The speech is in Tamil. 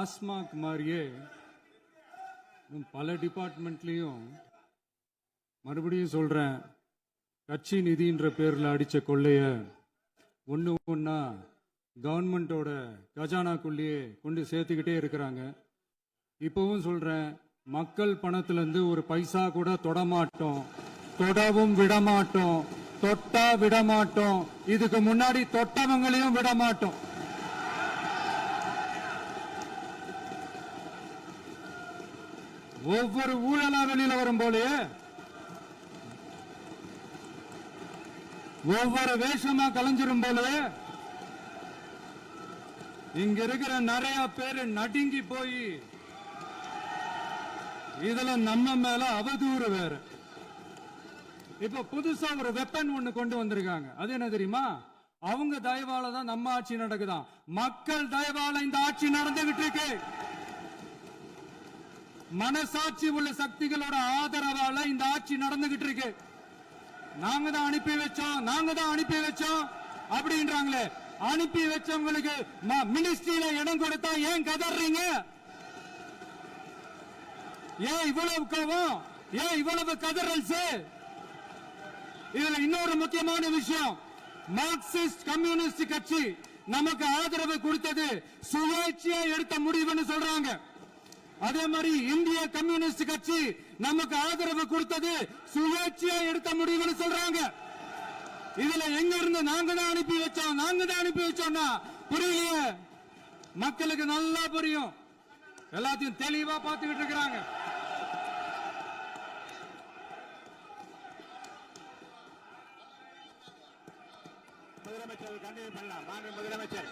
டாஸ்மாக் மாதிரியே பல டிபார்ட்மெண்ட்லயும் மறுபடியும் சொல்றேன், கட்சி நிதின்ற பேர்ல அடிச்ச கொள்ளைய ஒண்ணு ஒண்ணா கவர்மெண்டோட கஜானாக்குள்ளேயே கொண்டு சேர்த்துக்கிட்டே இருக்கிறாங்க. இப்பவும் சொல்றேன், மக்கள் பணத்துல இருந்து ஒரு பைசா கூட தொடமாட்டோம், தொடவும் விடமாட்டோம், தொட்டா விடமாட்டோம், இதுக்கு முன்னாடி தொட்டவங்களையும் விடமாட்டோம். ஒவ்வொரு ஊழலா வெளியில வரும் போலே, ஒவ்வொரு வேஷமா கலைஞ்சிரும் போல இங்க இருக்கிற நிறைய பேரு நடுங்கி போய் இதுல நம்ம மேல அவதூறு வேற. இப்ப புதுசா ஒரு வெப்பன் ஒண்ணு கொண்டு வந்திருக்காங்க. அது என்ன தெரியுமா? அவங்க தயவால தான் நம்ம ஆட்சி நடக்குதாம். மக்கள் தயவால இந்த ஆட்சி நடந்துகிட்டு இருக்கு. மனசாட்சி உள்ள சக்திகளோட ஆதரவால இந்த ஆட்சி நடந்துகிட்டு இருக்கு. நாங்க தான் அனுப்பி வச்சோம், நாங்க தான் அனுப்பி வச்சோம் அப்படின்றாங்களே. அனுப்பி வச்சவங்களுக்கு மினிஸ்ட்ரியில இடம் கொடுத்தா ஏன் கதறீங்க? ஏன் இவ்வளவு கோவம்? ஏன் இவ்வளவு கதறல்ஸ்? இதுல இன்னொரு முக்கியமான விஷயம், மார்க்சிஸ்ட் கம்யூனிஸ்ட் கட்சி நமக்கு ஆதரவு கொடுத்தது சுயேட்சையா எடுத்த முடிவுன்னு சொல்றாங்க. அதே மாதிரி இந்திய கம்யூனிஸ்ட் கட்சி நமக்கு ஆதரவு கொடுத்தது சுயேட்சையா எடுத்த முடிவுன்னு சொல்றாங்க. இதுல எங்க இருந்து நாங்க தான் அனுப்பி வச்சோம், நாங்க தான் அனுப்பி வச்சோம்னா புரியலையே. மக்களுக்கு நல்லா புரியும், எல்லாத்தையும் தெளிவா பார்த்துக்கிட்டு இருக்கிறாங்க. முதலமைச்சர் கண்டிப்பாக முதலமைச்சர்